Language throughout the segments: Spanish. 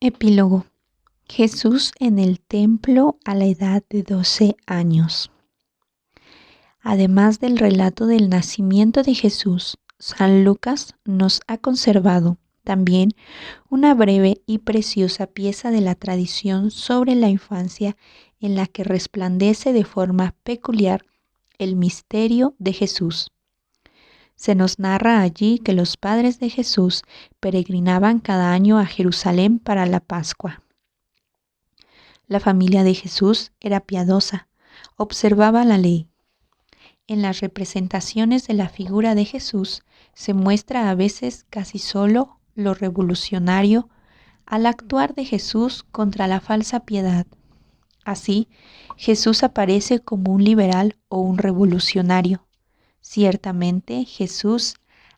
Epílogo. Jesús en el templo a la edad de 12 años. Además del relato del nacimiento de Jesús, San Lucas nos ha conservado también una breve y preciosa pieza de la tradición sobre la infancia en la que resplandece de forma peculiar el misterio de Jesús. Se nos narra allí que los padres de Jesús peregrinaban cada año a Jerusalén para la Pascua. La familia de Jesús era piadosa, observaba la ley. En las representaciones de la figura de Jesús se muestra a veces casi solo lo revolucionario al actuar de Jesús contra la falsa piedad. Así, Jesús aparece como un liberal o un revolucionario. Ciertamente, Jesús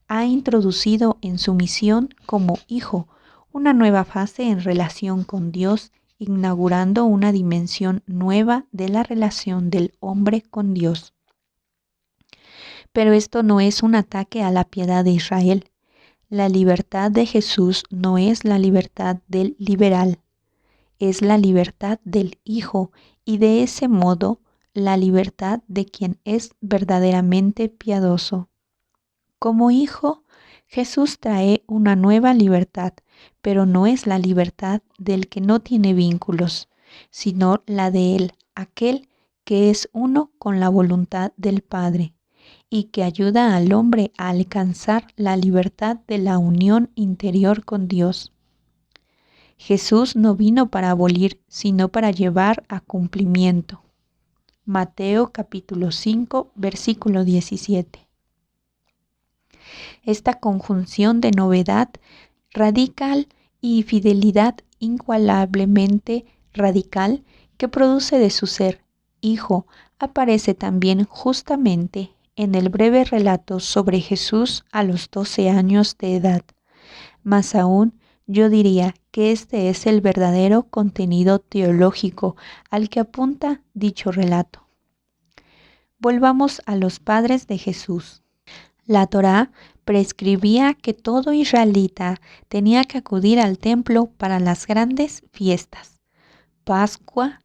ha introducido en su misión como hijo una nueva fase en relación con Dios, inaugurando una dimensión nueva de la relación del hombre con Dios. Pero esto no es un ataque a la piedad de Israel. La libertad de Jesús no es la libertad del liberal, es la libertad del Hijo y de ese modo la libertad de quien es verdaderamente piadoso. Como Hijo, Jesús trae una nueva libertad, pero no es la libertad del que no tiene vínculos, sino la de Él, aquel que es uno con la voluntad del Padre y que ayuda al hombre a alcanzar la libertad de la unión interior con Dios. Jesús no vino para abolir, sino para llevar a cumplimiento. Mateo capítulo 5, versículo 17. Esta conjunción de novedad radical y fidelidad incualablemente radical que produce de su ser hijo aparece también justamente en el breve relato sobre Jesús a los 12 años de edad. Más aún, yo diría que este es el verdadero contenido teológico al que apunta dicho relato. Volvamos a los padres de Jesús. La Torá prescribía que todo israelita tenía que acudir al templo para las grandes fiestas: Pascua,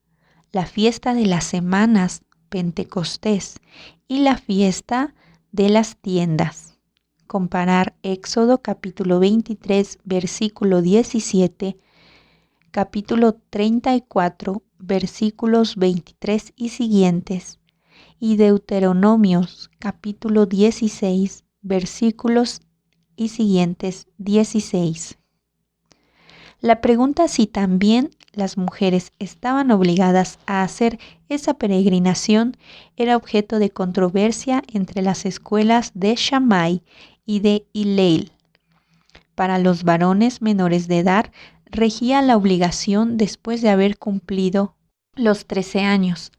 la fiesta de las semanas, Pentecostés, y la fiesta de las tiendas. Comparar Éxodo capítulo 23, versículo 17, capítulo 34, versículos 23 y siguientes, y Deuteronomios capítulo 16, versículos y siguientes 16. La pregunta si también las mujeres estaban obligadas a hacer esa peregrinación era objeto de controversia entre las escuelas de Shammai y de Hillel. Para los varones menores de edad regía la obligación después de haber cumplido los 13 años.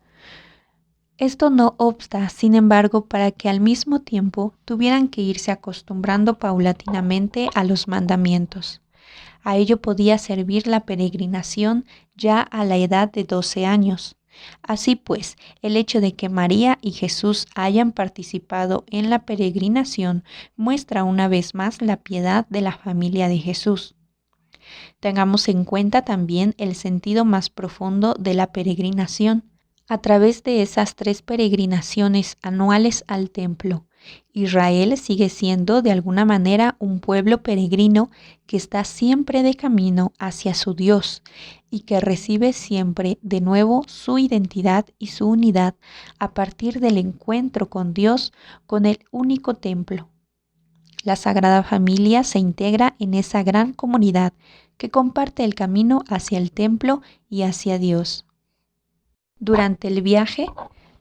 Esto no obsta, sin embargo, para que al mismo tiempo tuvieran que irse acostumbrando paulatinamente a los mandamientos. A ello podía servir la peregrinación ya a la edad de 12 años. Así pues, el hecho de que María y Jesús hayan participado en la peregrinación muestra una vez más la piedad de la familia de Jesús. Tengamos en cuenta también el sentido más profundo de la peregrinación. A través de esas 3 peregrinaciones anuales al templo, Israel sigue siendo de alguna manera un pueblo peregrino que está siempre de camino hacia su Dios y que recibe siempre de nuevo su identidad y su unidad a partir del encuentro con Dios, con el único templo. La Sagrada Familia se integra en esa gran comunidad que comparte el camino hacia el templo y hacia Dios. Durante el viaje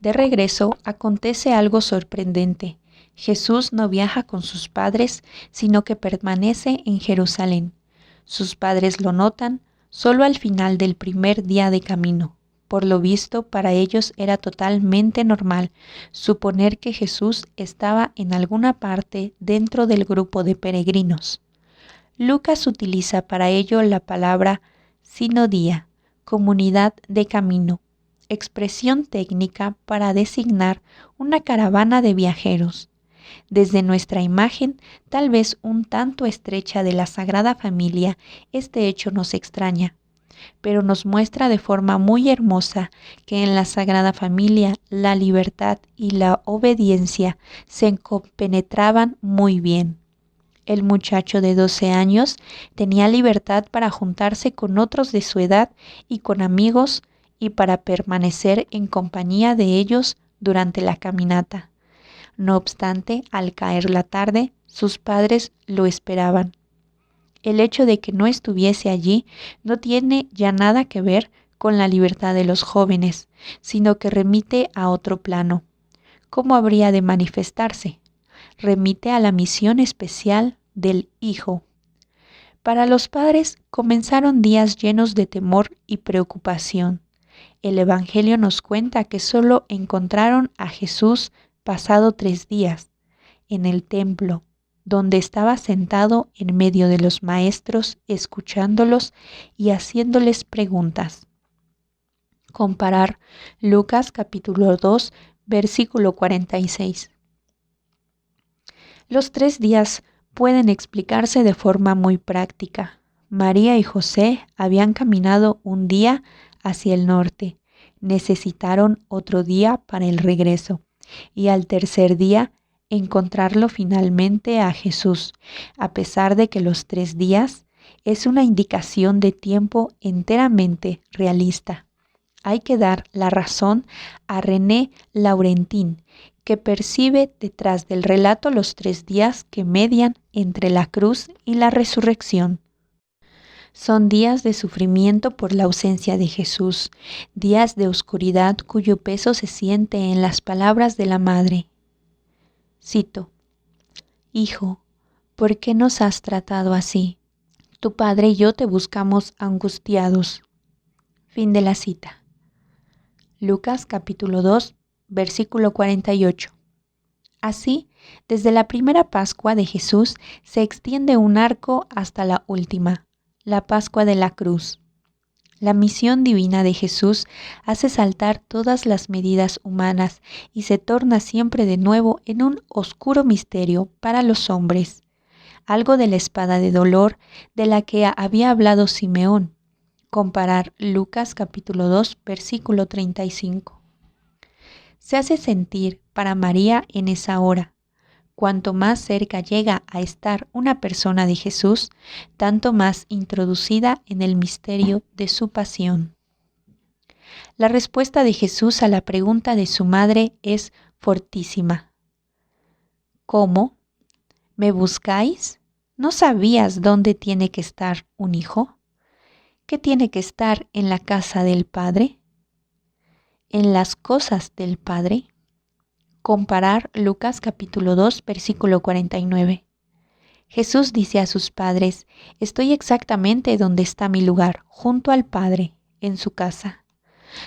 de regreso acontece algo sorprendente. Jesús no viaja con sus padres, sino que permanece en Jerusalén. Sus padres lo notan solo al final del primer día de camino. Por lo visto, para ellos era totalmente normal suponer que Jesús estaba en alguna parte dentro del grupo de peregrinos. Lucas utiliza para ello la palabra sinodía, comunidad de camino, expresión técnica para designar una caravana de viajeros. Desde nuestra imagen, tal vez un tanto estrecha de la Sagrada Familia, este hecho nos extraña, pero nos muestra de forma muy hermosa que en la Sagrada Familia la libertad y la obediencia se compenetraban muy bien. El muchacho de 12 años tenía libertad para juntarse con otros de su edad y con amigos y para permanecer en compañía de ellos durante la caminata. No obstante, al caer la tarde, sus padres lo esperaban. El hecho de que no estuviese allí no tiene ya nada que ver con la libertad de los jóvenes, sino que remite a otro plano. ¿Cómo habría de manifestarse? Remite a la misión especial del Hijo. Para los padres comenzaron días llenos de temor y preocupación. El Evangelio nos cuenta que solo encontraron a Jesús pasado 3 días en el templo, donde estaba sentado en medio de los maestros, escuchándolos y haciéndoles preguntas. Comparar Lucas capítulo 2, versículo 46. Los 3 días pueden explicarse de forma muy práctica. María y José habían caminado un día hacia el norte, necesitaron otro día para el regreso, y al tercer día encontrarlo finalmente a Jesús, a pesar de que los 3 días es una indicación de tiempo enteramente realista. Hay que dar la razón a René Laurentin, que percibe detrás del relato los 3 días que median entre la cruz y la resurrección. Son días de sufrimiento por la ausencia de Jesús, días de oscuridad cuyo peso se siente en las palabras de la madre. Cito: Hijo, ¿por qué nos has tratado así? Tu padre y yo te buscamos angustiados. Fin de la cita. Lucas capítulo 2, versículo 48. Así, desde la primera Pascua de Jesús se extiende un arco hasta la última, la Pascua de la Cruz. La misión divina de Jesús hace saltar todas las medidas humanas y se torna siempre de nuevo en un oscuro misterio para los hombres, algo de la espada de dolor de la que había hablado Simeón. Comparar Lucas capítulo 2, versículo 35. Se hace sentir para María en esa hora. Cuanto más cerca llega a estar una persona de Jesús, tanto más introducida en el misterio de su pasión. La respuesta de Jesús a la pregunta de su madre es fortísima. ¿Cómo? ¿Me buscáis? ¿No sabías dónde tiene que estar un hijo? ¿Qué tiene que estar en la casa del Padre? ¿En las cosas del Padre? Comparar Lucas capítulo 2, versículo 49. Jesús dice a sus padres: estoy exactamente donde está mi lugar, junto al Padre, en su casa.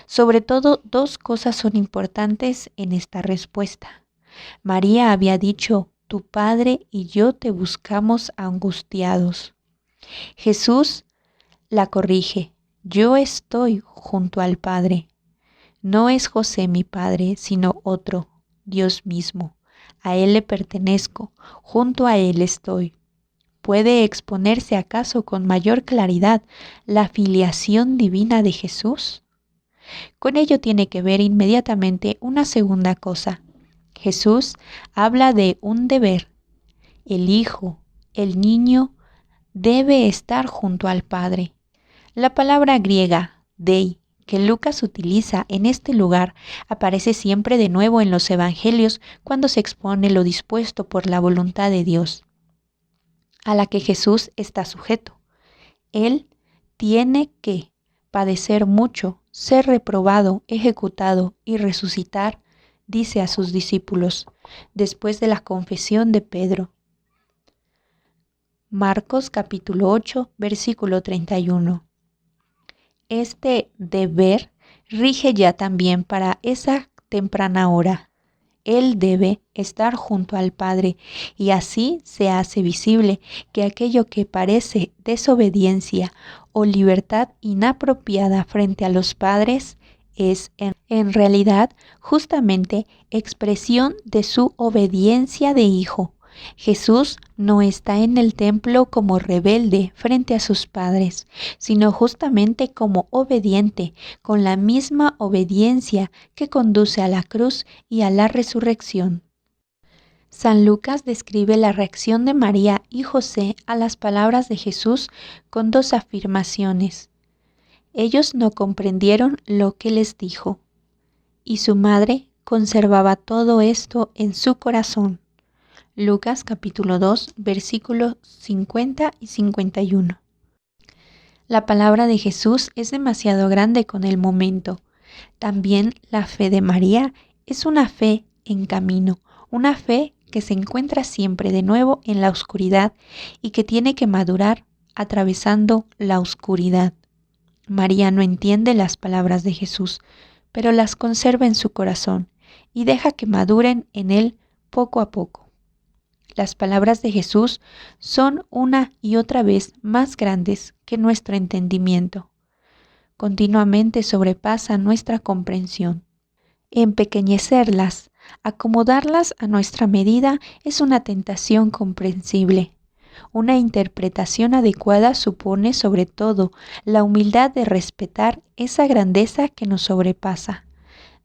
Sobre todo, 2 cosas son importantes en esta respuesta. María había dicho: tu Padre y yo te buscamos angustiados. Jesús la corrige: yo estoy junto al Padre. No es José mi Padre, sino otro, Dios mismo. A Él le pertenezco, junto a Él estoy. ¿Puede exponerse acaso con mayor claridad la filiación divina de Jesús? Con ello tiene que ver inmediatamente una segunda cosa. Jesús habla de un deber. El hijo, el niño, debe estar junto al Padre. La palabra griega, dei, que Lucas utiliza en este lugar, aparece siempre de nuevo en los evangelios cuando se expone lo dispuesto por la voluntad de Dios, a la que Jesús está sujeto. Él tiene que padecer mucho, ser reprobado, ejecutado y resucitar, dice a sus discípulos, después de la confesión de Pedro. Marcos capítulo 8, versículo 31. Este deber rige ya también para esa temprana hora. Él debe estar junto al Padre y así se hace visible que aquello que parece desobediencia o libertad inapropiada frente a los padres es En realidad, justamente expresión de su obediencia de hijo. Jesús no está en el templo como rebelde frente a sus padres, sino justamente como obediente, con la misma obediencia que conduce a la cruz y a la resurrección. San Lucas describe la reacción de María y José a las palabras de Jesús con dos afirmaciones. Ellos no comprendieron lo que les dijo, y su madre conservaba todo esto en su corazón. Lucas capítulo 2, versículos 50 y 51. La palabra de Jesús es demasiado grande con el momento. También la fe de María es una fe en camino, una fe que se encuentra siempre de nuevo en la oscuridad y que tiene que madurar atravesando la oscuridad. María no entiende las palabras de Jesús, pero las conserva en su corazón y deja que maduren en él poco a poco. Las palabras de Jesús son una y otra vez más grandes que nuestro entendimiento. Continuamente sobrepasan nuestra comprensión. Empequeñecerlas, acomodarlas a nuestra medida es una tentación comprensible. Una interpretación adecuada supone sobre todo la humildad de respetar esa grandeza que nos sobrepasa,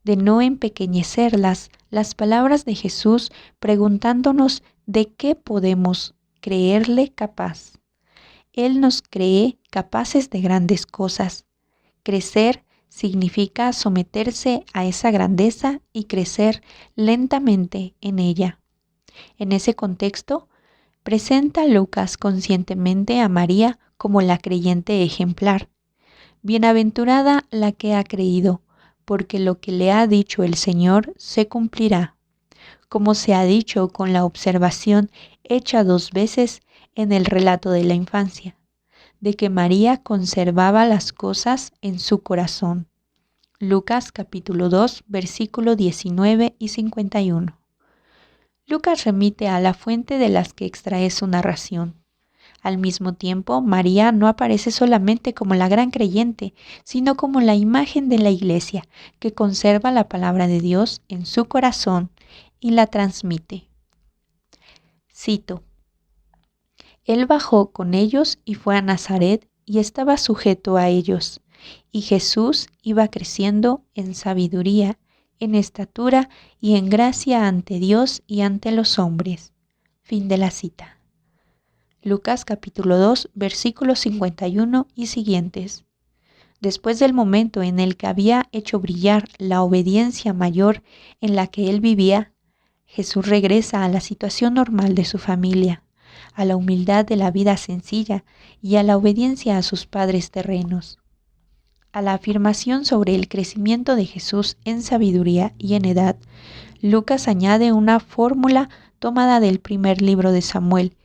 de no empequeñecerlas, las palabras de Jesús preguntándonos de qué podemos creerle capaz. Él nos cree capaces de grandes cosas. Crecer significa someterse a esa grandeza y crecer lentamente en ella. En ese contexto, presenta Lucas conscientemente a María como la creyente ejemplar. Bienaventurada la que ha creído, porque lo que le ha dicho el Señor se cumplirá, como se ha dicho con la observación hecha 2 veces en el relato de la infancia, de que María conservaba las cosas en su corazón. Lucas capítulo 2, versículo 19 y 51. Lucas remite a la fuente de las que extrae su narración. Al mismo tiempo, María no aparece solamente como la gran creyente, sino como la imagen de la Iglesia, que conserva la palabra de Dios en su corazón y la transmite. Cito: Él bajó con ellos y fue a Nazaret y estaba sujeto a ellos, y Jesús iba creciendo en sabiduría, en estatura y en gracia ante Dios y ante los hombres. Fin de la cita. Lucas capítulo 2, versículos 51 y siguientes. Después del momento en el que había hecho brillar la obediencia mayor en la que él vivía, Jesús regresa a la situación normal de su familia, a la humildad de la vida sencilla y a la obediencia a sus padres terrenos. A la afirmación sobre el crecimiento de Jesús en sabiduría y en edad, Lucas añade una fórmula tomada del primer libro de Samuel,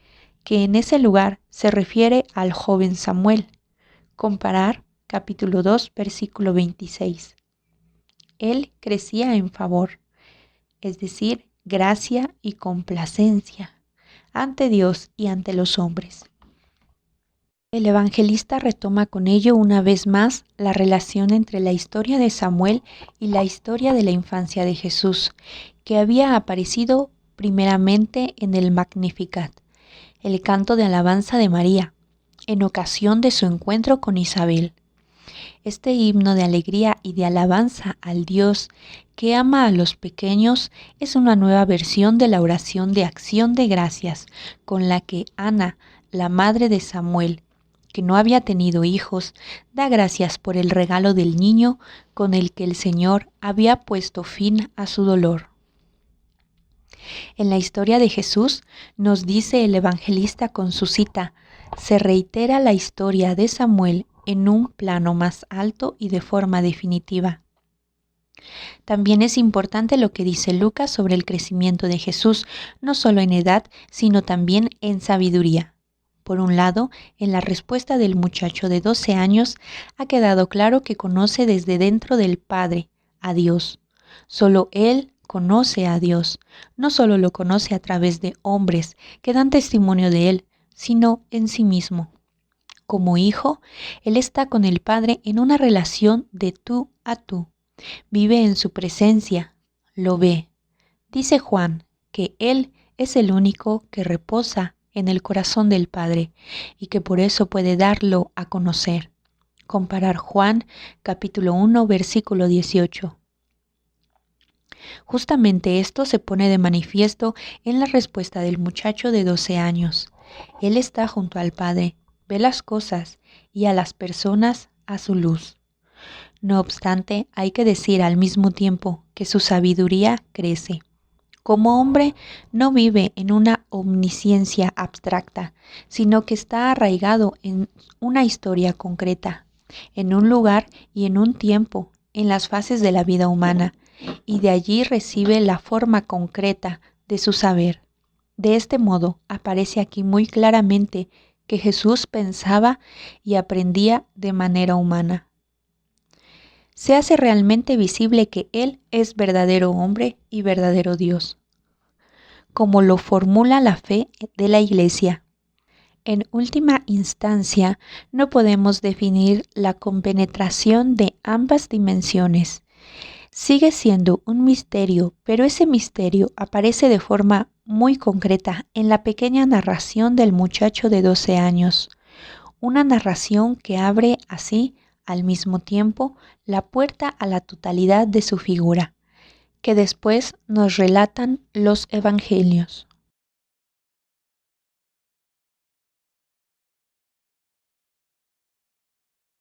que en ese lugar se refiere al joven Samuel. Comparar capítulo 2, versículo 26. Él crecía en favor, es decir, gracia y complacencia, ante Dios y ante los hombres. El evangelista retoma con ello una vez más la relación entre la historia de Samuel y la historia de la infancia de Jesús, que había aparecido primeramente en el Magnificat, el canto de alabanza de María, en ocasión de su encuentro con Isabel. Este himno de alegría y de alabanza al Dios que ama a los pequeños es una nueva versión de la oración de acción de gracias con la que Ana, la madre de Samuel, que no había tenido hijos, da gracias por el regalo del niño con el que el Señor había puesto fin a su dolor. En la historia de Jesús, nos dice el evangelista con su cita, se reitera la historia de Samuel en un plano más alto y de forma definitiva. También es importante lo que dice Lucas sobre el crecimiento de Jesús, no solo en edad, sino también en sabiduría. Por un lado, en la respuesta del muchacho de 12 años, ha quedado claro que conoce desde dentro del Padre, a Dios. Solo Él conoce a Dios. No solo lo conoce a través de hombres que dan testimonio de Él, sino en sí mismo. Como hijo, Él está con el Padre en una relación de tú a tú. vive en su presencia, lo ve. Dice Juan que Él es el único que reposa en el corazón del Padre y que por eso puede darlo a conocer. Comparar Juan capítulo 1 versículo 18. Justamente esto se pone de manifiesto en la respuesta del muchacho de 12 años. Él está junto al Padre, ve las cosas y a las personas a su luz. No obstante, hay que decir al mismo tiempo que su sabiduría crece. Como hombre, no vive en una omnisciencia abstracta, sino que está arraigado en una historia concreta, en un lugar y en un tiempo, en las fases de la vida humana, y de allí recibe la forma concreta de su saber. De este modo, aparece aquí muy claramente que Jesús pensaba y aprendía de manera humana. Se hace realmente visible que Él es verdadero hombre y verdadero Dios, como lo formula la fe de la Iglesia. En última instancia, no podemos definir la compenetración de ambas dimensiones. Sigue siendo un misterio, pero ese misterio aparece de forma muy concreta en la pequeña narración del muchacho de 12 años, una narración que abre así, al mismo tiempo, la puerta a la totalidad de su figura, que después nos relatan los evangelios.